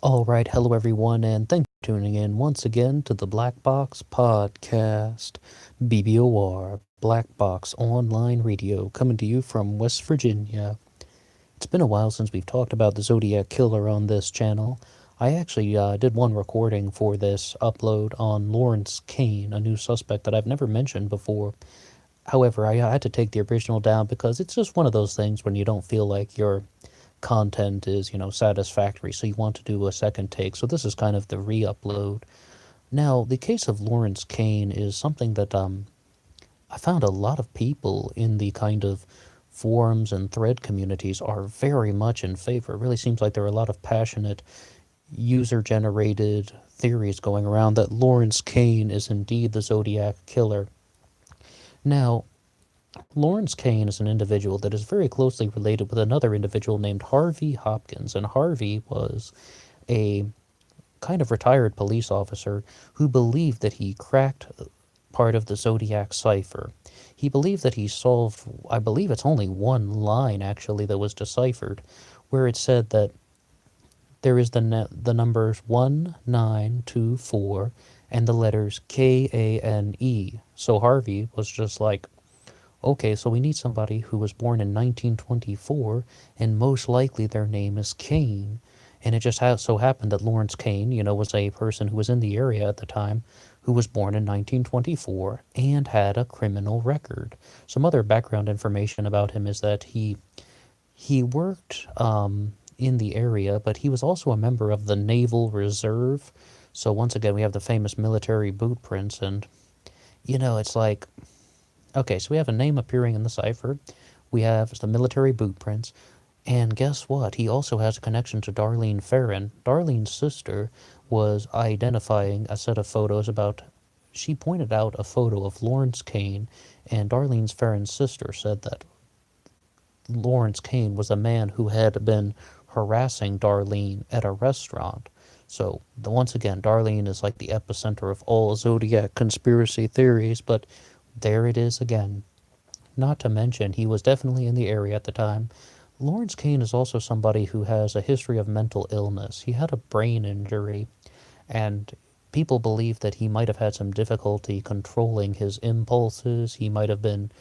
Alright, hello everyone, and thank you for tuning in once again to the Black Box Podcast. BBOR, Black Box Online Radio, coming to you from West Virginia. It's been a while since we've talked about the Zodiac Killer on this channel. I actually did one recording for this upload on Lawrence Kane, a new suspect that I've never mentioned before. However, I had to take the original down because it's just one of those things when you don't feel like your content is, satisfactory, so you want to do a second take. So this is kind of the re-upload. Now, the case of Lawrence Kane is something that I found a lot of people in the kind of forums and thread communities are very much in favor. It really seems like there are a lot of passionate user-generated theories going around that Lawrence Kane is indeed the Zodiac Killer. Now, Lawrence Kane is an individual that is very closely related with another individual named Harvey Hopkins, and Harvey was a kind of retired police officer who believed that he cracked part of the Zodiac cipher. He believed that he solved, I believe it's only one line actually that was deciphered, where it said that there is the numbers 1924 and the letters Kane. So Harvey was just like, okay, so we need somebody who was born in 1924, and most likely their name is Kane. And it just so happened that Lawrence Kane, was a person who was in the area at the time, who was born in 1924 and had a criminal record. Some other background information about him is that he worked in the area, but he was also a member of the Naval Reserve. So once again, we have the famous military boot prints, and it's like, okay, so we have a name appearing in the cipher. We have the military boot prints. And guess what? He also has a connection to Darlene Ferrin. Darlene's sister was identifying a set of photos about... She pointed out a photo of Lawrence Kane, and Darlene Ferrin's sister said that Lawrence Kane was a man who had been harassing Darlene at a restaurant. So, once again, Darlene is like the epicenter of all Zodiac conspiracy theories, but there it is again. Not to mention, he was definitely in the area at the time. Lawrence Kane is also somebody who has a history of mental illness. He had a brain injury, and people believe that he might have had some difficulty controlling his impulses. He might have been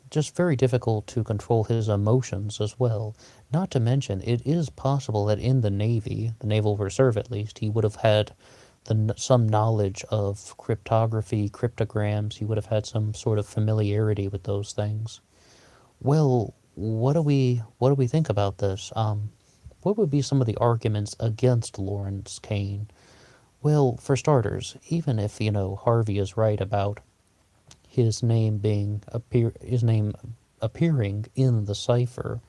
just very difficult to control his emotions as well. Not to mention, it is possible that in the Navy, the Naval Reserve at least, he would have had some knowledge of cryptography, cryptograms. He would have had some sort of familiarity with those things. Well, what do we think about this? What would be some of the arguments against Lawrence Kane? Well, for starters, even if Harvey is right about his name appearing in the cipher,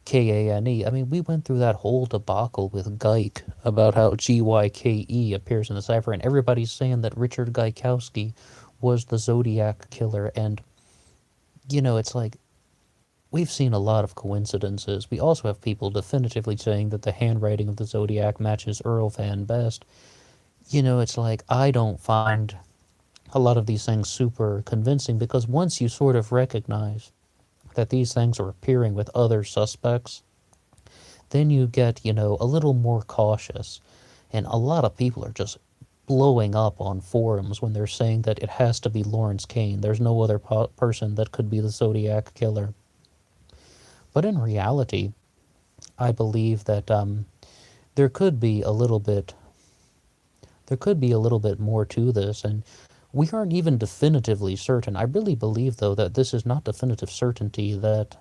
Kane. I mean, we went through that whole debacle with Geick about how Gyke appears in the cipher, and everybody's saying that Richard Gaikowski was the Zodiac Killer, and, it's like, we've seen a lot of coincidences. We also have people definitively saying that the handwriting of the Zodiac matches Earl Van Best. It's like, I don't find a lot of these things super convincing, because once you sort of recognize that these things are appearing with other suspects, then you get, a little more cautious. And a lot of people are just blowing up on forums when they're saying that it has to be Lawrence Kane. There's no other person that could be the Zodiac Killer. But in reality, I believe that there could be a little bit more to this, and we aren't even definitively certain. I really believe, though, that this is not definitive certainty that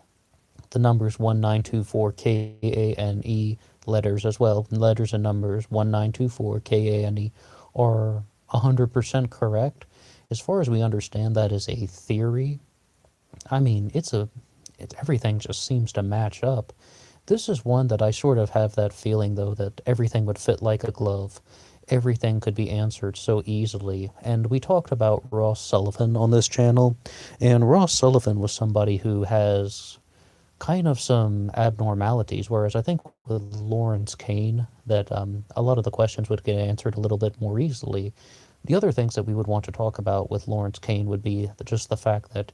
the numbers 1924 Kane, letters as well, letters and numbers 1924 Kane, are 100% correct. As far as we understand that as a theory, I mean, everything just seems to match up. This is one that I sort of have that feeling, though, that everything would fit like a glove. Everything could be answered so easily. And we talked about Ross Sullivan on this channel, and Ross Sullivan was somebody who has kind of some abnormalities, whereas I think with Lawrence Kane, that a lot of the questions would get answered a little bit more easily. The other things that we would want to talk about with Lawrence Kane would be just the fact that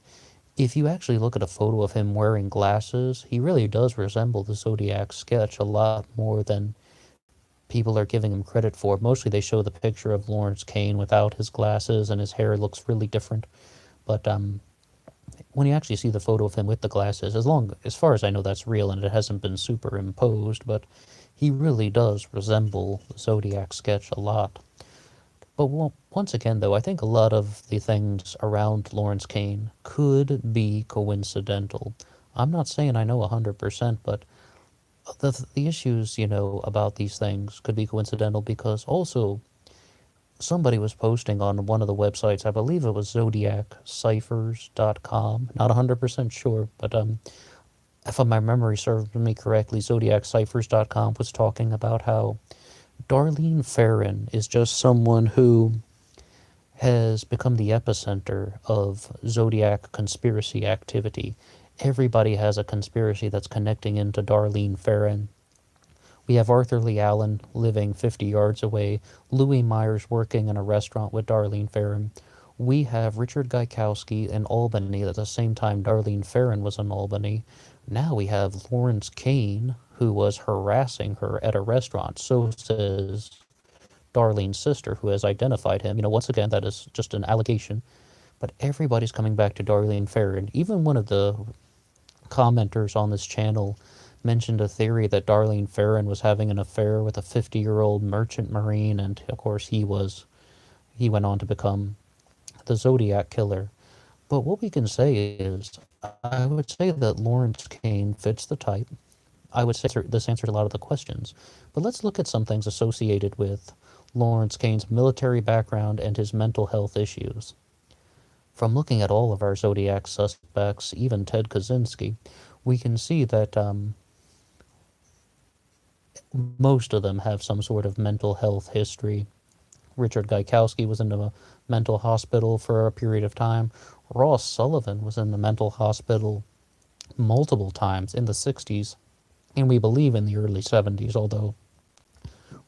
if you actually look at a photo of him wearing glasses, he really does resemble the Zodiac sketch a lot more than people are giving him credit for. Mostly they show the picture of Lawrence Kane without his glasses, and his hair looks really different. But when you actually see the photo of him with the glasses, as far as I know, that's real and it hasn't been superimposed, but he really does resemble the Zodiac sketch a lot. But once again, though, I think a lot of the things around Lawrence Kane could be coincidental. I'm not saying I know 100%, but the issues, about these things could be coincidental because also somebody was posting on one of the websites, I believe it was zodiacciphers.com, not 100% sure, but if my memory serves me correctly, zodiacciphers.com was talking about how Darlene Ferrin is just someone who has become the epicenter of Zodiac conspiracy activity. Everybody has a conspiracy that's connecting into Darlene Ferrin. We have Arthur Lee Allen living 50 yards away, Louis Myers working in a restaurant with Darlene Ferrin. We have Richard Gaikowski in Albany at the same time Darlene Ferrin was in Albany. Now we have Lawrence Kane, who was harassing her at a restaurant. So says Darlene's sister, who has identified him. Once again, that is just an allegation. But everybody's coming back to Darlene Ferrin. Even one of the commenters on this channel mentioned a theory that Darlene Ferrin was having an affair with a 50-year-old merchant marine, and of course he went on to become the Zodiac killer. But what we can say is, I would say that Lawrence Kane fits the type. I would say this answers a lot of the questions. But let's look at some things associated with Lawrence Kane's military background and his mental health issues. From looking at all of our Zodiac suspects, even Ted Kaczynski, we can see that most of them have some sort of mental health history. Richard Gaikowski was in a mental hospital for a period of time. Ross Sullivan was in the mental hospital multiple times in the 60s, and we believe in the early 70s, although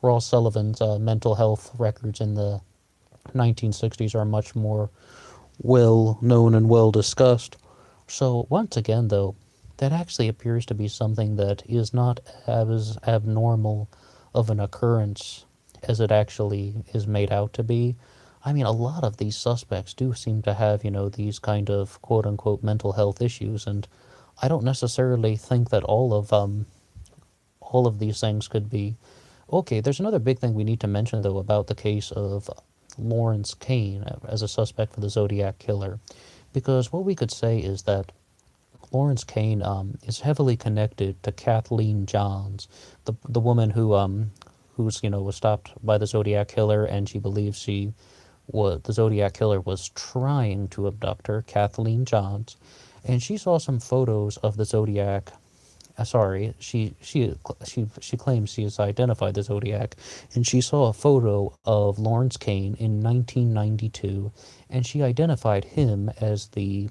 Ross Sullivan's mental health records in the 1960s are much more well known and well discussed. So once again, though, that actually appears to be something that is not as abnormal of an occurrence as it actually is made out to be. I mean, a lot of these suspects do seem to have, these kind of quote-unquote mental health issues, and I don't necessarily think that all of these things could be. Okay, there's another big thing we need to mention, though, about the case of Lawrence Kane as a suspect for the Zodiac killer, because what we could say is that Lawrence Kane is heavily connected to Kathleen Johns, the woman who was stopped by the Zodiac killer, and she believes the Zodiac killer was trying to abduct her, Kathleen Johns, and she saw some photos of the Zodiac. She claims she has identified the Zodiac, and she saw a photo of Lawrence Kane in 1992, and she identified him as the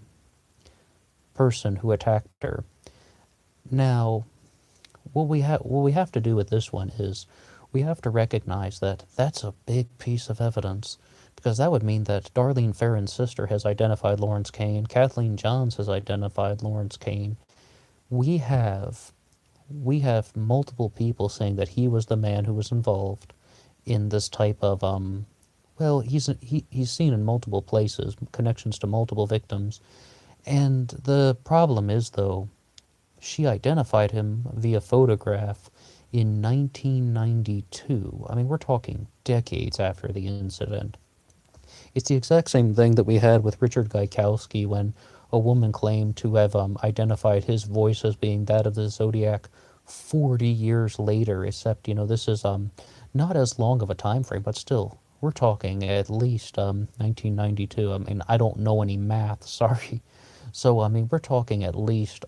person who attacked her. Now, what we have to do with this one is we have to recognize that that's a big piece of evidence, because that would mean that Darlene Ferrin's sister has identified Lawrence Kane, Kathleen Johns has identified Lawrence Kane. We have multiple people saying that he was the man who was involved in this type of he's seen in multiple places, connections to multiple victims. And the problem is, though, she identified him via photograph in 1992. I mean, we're talking decades after the incident. It's the exact same thing that we had with Richard Gaikowski when a woman claimed to have identified his voice as being that of the Zodiac 40 years later, except, this is not as long of a time frame, but still, we're talking at least 1992. I mean, I don't know any math, sorry. So, I mean, we're talking at least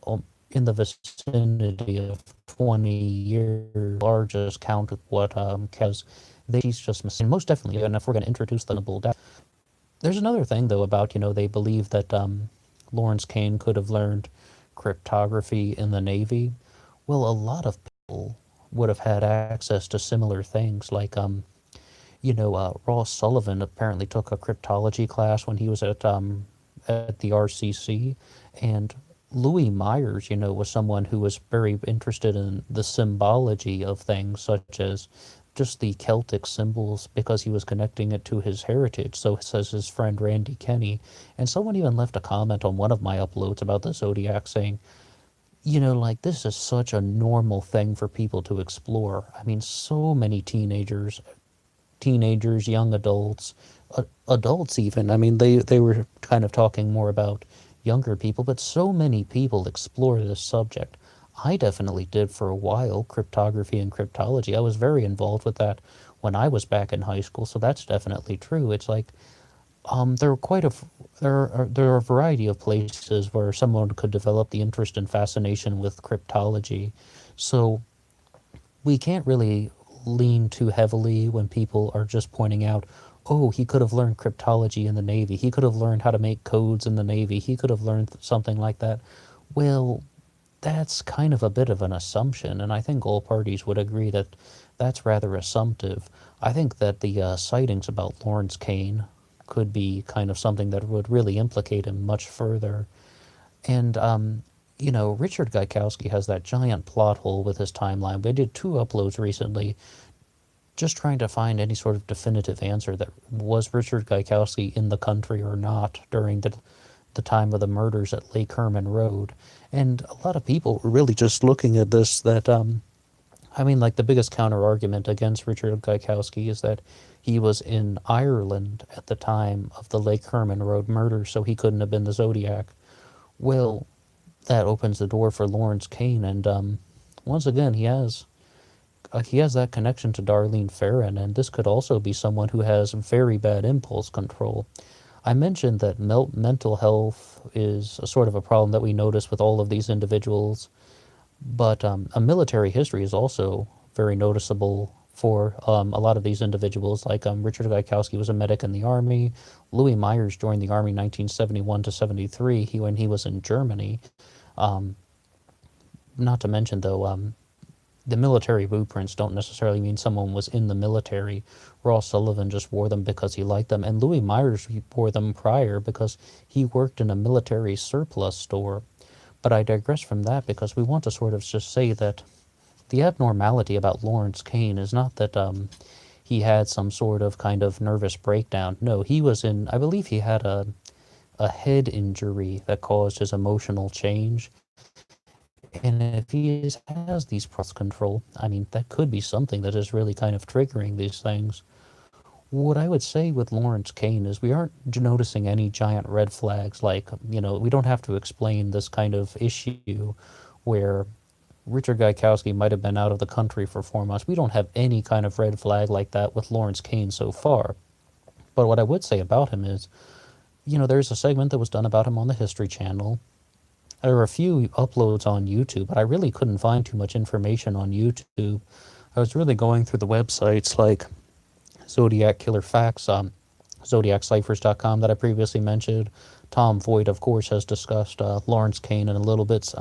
in the vicinity of 20 years, largest count of what, because she's just missing, most definitely, and if we're going to introduce the double death. There's another thing, though, about, they believe that Lawrence Kane could have learned cryptography in the Navy. Well, a lot of people would have had access to similar things, like, Ross Sullivan apparently took a cryptology class when he was at the RCC, and Louis Myers, was someone who was very interested in the symbology of things, such as just the Celtic symbols because he was connecting it to his heritage. So says his friend Randy Kenny. And someone even left a comment on one of my uploads about the Zodiac saying, like this is such a normal thing for people to explore. I mean, so many teenagers, young adults, adults even. I mean, they were kind of talking more about younger people, but so many people explore this subject. I definitely did for a while, cryptography and cryptology. I was very involved with that when I was back in high school, so that's definitely true. It's like there are there are a variety of places where someone could develop the interest and fascination with cryptology. So we can't really lean too heavily when people are just pointing out, oh, he could have learned cryptology in the Navy. He could have learned how to make codes in the Navy. He could have learned something like that. Well, that's kind of a bit of an assumption, and I think all parties would agree that that's rather assumptive. I think that the sightings about Lawrence Kane could be kind of something that would really implicate him much further. And, Richard Gaikowski has that giant plot hole with his timeline. We did 2 uploads recently just trying to find any sort of definitive answer that was Richard Gaikowski in the country or not during the time of the murders at Lake Herman Road. And a lot of people were really just looking at this that, like the biggest counter argument against Richard Gaikowski is that he was in Ireland at the time of the Lake Herman Road murder, so he couldn't have been the Zodiac. Well, that opens the door for Lawrence Kane, and once again, he has that connection to Darlene Ferrin, and this could also be someone who has very bad impulse control. I mentioned that mental health is a sort of a problem that we notice with all of these individuals, but a military history is also very noticeable for a lot of these individuals. Like Richard Gaikowski was a medic in the Army. Louis Myers joined the Army 1971 to 73 when he was in Germany. Um, Not to mention, though, the military blueprints don't necessarily mean someone was in the military. Ross Sullivan just wore them because he liked them, and Louis Myers wore them prior because he worked in a military surplus store. But I digress from that because we want to sort of just say that the abnormality about Lawrence Kane is not that he had some sort of kind of nervous breakdown. No, I believe he had a head injury that caused his emotional change. And if he has these control, I mean, that could be something that is really kind of triggering these things. What I would say with Lawrence Kane is we aren't noticing any giant red flags like, we don't have to explain this kind of issue where Richard Gaikowski might have been out of the country for 4 months. We don't have any kind of red flag like that with Lawrence Kane so far. But what I would say about him is, there's a segment that was done about him on the History Channel. There were a few uploads on YouTube, but I really couldn't find too much information on YouTube. I was really going through the websites like Zodiac Killer Facts, ZodiacCiphers.com that I previously mentioned. Tom Voigt, of course, has discussed Lawrence Kane in a little bit.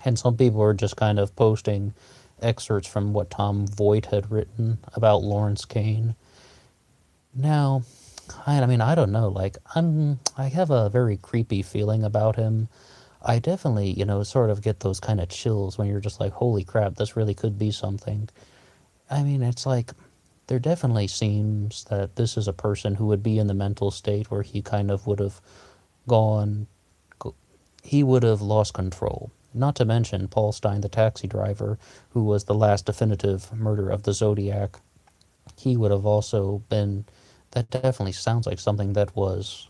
And some people are just kind of posting excerpts from what Tom Voigt had written about Lawrence Kane. Now, I don't know. Like, I have a very creepy feeling about him. I definitely, sort of get those kind of chills when you're just like, holy crap, this really could be something. It's like, there definitely seems that this is a person who would be in the mental state where he kind of would have gone, he would have lost control. Not to mention Paul Stine, the taxi driver, who was the last definitive murder of the Zodiac. He would have also been, that definitely sounds like something that was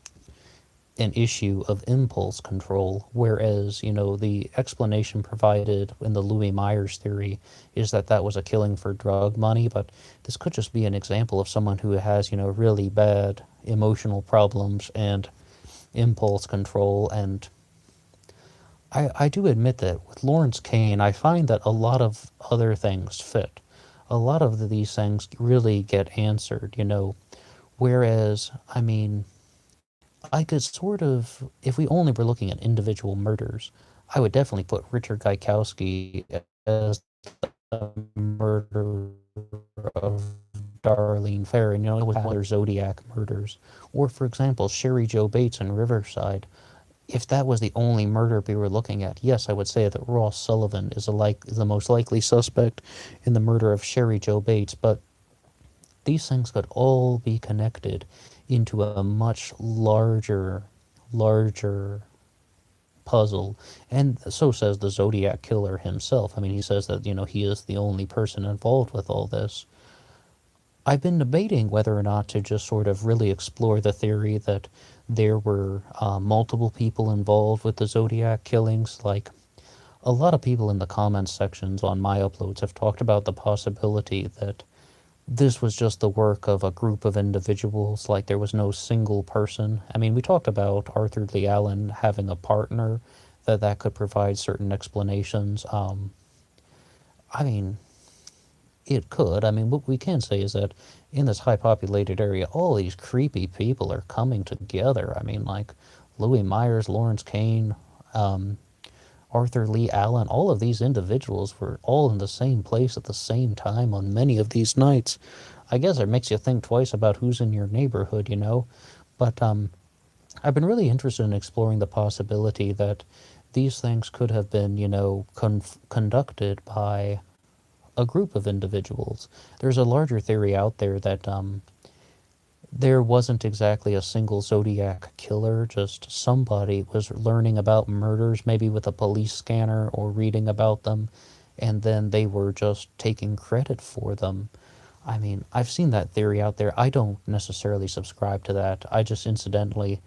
an issue of impulse control, whereas, the explanation provided in the Louis Myers theory is that that was a killing for drug money, but this could just be an example of someone who has, really bad emotional problems and impulse control. And I do admit that with Lawrence Kane, I find that a lot of other things fit. A lot of these things really get answered, whereas, I could sort of, if we only were looking at individual murders, I would definitely put Richard Gaikowski as the murderer of Darlene Ferrin, with other Zodiac murders. Or, for example, Sherry Jo Bates in Riverside. If that was the only murder we were looking at, yes, I would say that Ross Sullivan is the most likely suspect in the murder of Sherry Jo Bates, but these things could all be connected into a much larger puzzle. And so says the Zodiac killer himself. I mean, he says that, he is the only person involved with all this. I've been debating whether or not to just sort of really explore the theory that there were multiple people involved with the Zodiac killings. Like, a lot of people in the comments sections on my uploads have talked about the possibility that this was just the work of a group of individuals, like there was no single person. I mean, we talked about Arthur Lee Allen having a partner, that could provide certain explanations. I mean, it could. I mean, what we can say is that in this high populated area, all these creepy people are coming together. I mean, like Louis Myers, Lawrence Kane, Arthur Lee Allen, all of these individuals were all in the same place at the same time on many of these nights. I guess it makes you think twice about who's in your neighborhood, But I've been really interested in exploring the possibility that these things could have been, conducted by a group of individuals. There's a larger theory out there that there wasn't exactly a single Zodiac killer, just somebody was learning about murders, maybe with a police scanner or reading about them, and then they were just taking credit for them. I mean, I've seen that theory out there. I don't necessarily subscribe to that. I just incidentally,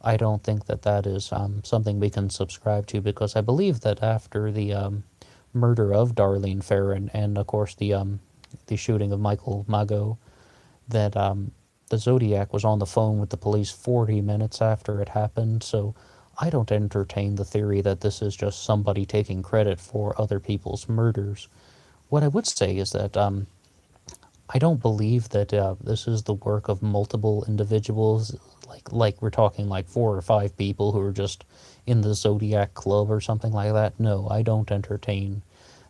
I don't think that that is something we can subscribe to, because I believe that after the murder of Darlene Ferrin and, of course, the shooting of Michael Mago, that the Zodiac was on the phone with the police 40 minutes after it happened, so I don't entertain the theory that this is just somebody taking credit for other people's murders. What I would say is that I don't believe that this is the work of multiple individuals, like we're talking like 4 or 5 people who are just in the Zodiac Club or something like that. No, I don't entertain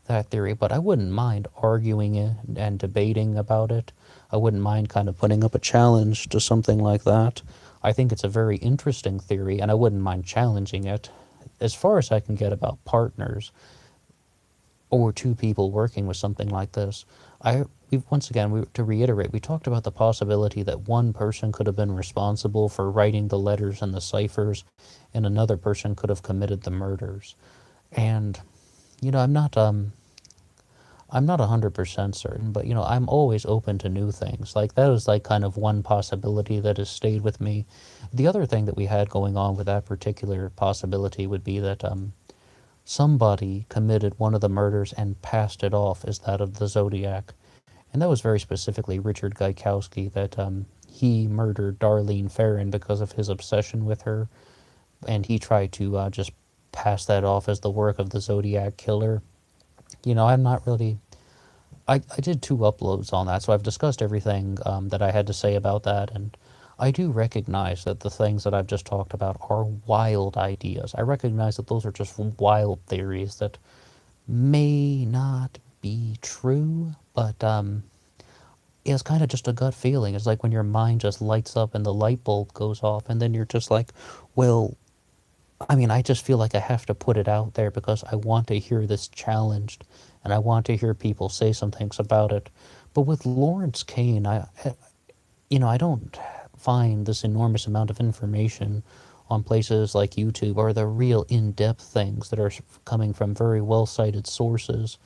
that theory, but I wouldn't mind arguing it and debating about it. I wouldn't mind kind of putting up a challenge to something like that. I think it's a very interesting theory, and I wouldn't mind challenging it. As far as I can get about partners or 2 people working with something like this, to reiterate, we talked about the possibility that one person could have been responsible for writing the letters and the ciphers, and another person could have committed the murders. And I'm not 100% certain, but I'm always open to new things. Like, that is like kind of one possibility that has stayed with me. The other thing that we had going on with that particular possibility would be that somebody committed one of the murders and passed it off as that of the Zodiac. And that was very specifically Richard Gaikowski, that he murdered Darlene Ferrin because of his obsession with her, and he tried to just pass that off as the work of the Zodiac killer. I'm not really... I did 2 uploads on that, so I've discussed everything that I had to say about that, and I do recognize that the things that I've just talked about are wild ideas. I recognize that those are just wild theories that may not be true, but it's kind of just a gut feeling. It's like when your mind just lights up and the light bulb goes off, and then you're just like, well, I mean, I just feel like I have to put it out there because I want to hear this challenged, and I want to hear people say some things about it. But with Lawrence Kane, I don't find this enormous amount of information on places like YouTube or the real in-depth things that are coming from very well-cited sources,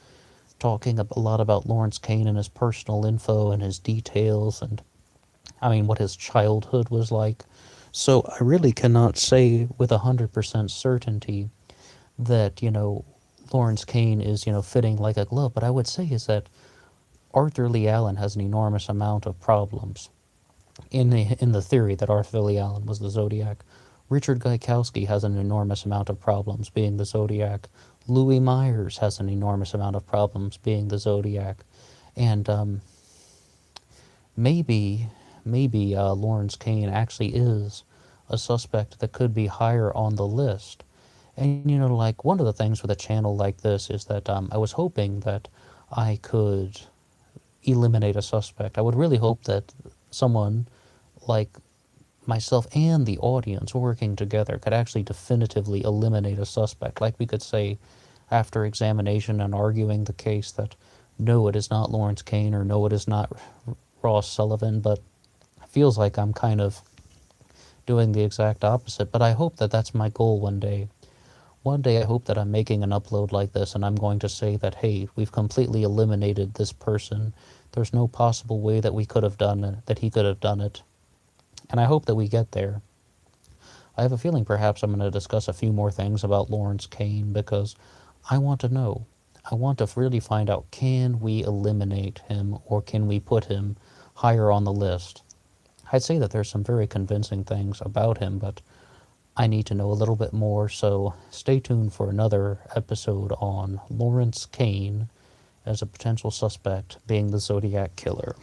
talking a lot about Lawrence Kane and his personal info and his details, and I mean, what his childhood was like. So I really cannot say with 100% certainty that, Lawrence Kane is, fitting like a glove. But I would say is that Arthur Lee Allen has an enormous amount of problems in the theory that Arthur Lee Allen was the Zodiac. Richard Gaikowski has an enormous amount of problems being the Zodiac. Louis Myers has an enormous amount of problems being the Zodiac. And maybe Lawrence Kane actually is a suspect that could be higher on the list. And, like, one of the things with a channel like this is that I was hoping that I could eliminate a suspect. I would really hope that someone like myself and the audience working together could actually definitively eliminate a suspect. Like, we could say, after examination and arguing the case, that no, it is not Lawrence Kane, or no, it is not Ross Sullivan, but it feels like I'm kind of doing the exact opposite. But I hope that that's my goal one day. One day I hope that I'm making an upload like this and I'm going to say that, hey, we've completely eliminated this person. There's no possible way that we could have done it, that he could have done it. And I hope that we get there. I have a feeling perhaps I'm going to discuss a few more things about Lawrence Kane because I want to know. I want to really find out, can we eliminate him or can we put him higher on the list? I'd say that there's some very convincing things about him, but I need to know a little bit more, so stay tuned for another episode on Lawrence Kane as a potential suspect being the Zodiac killer.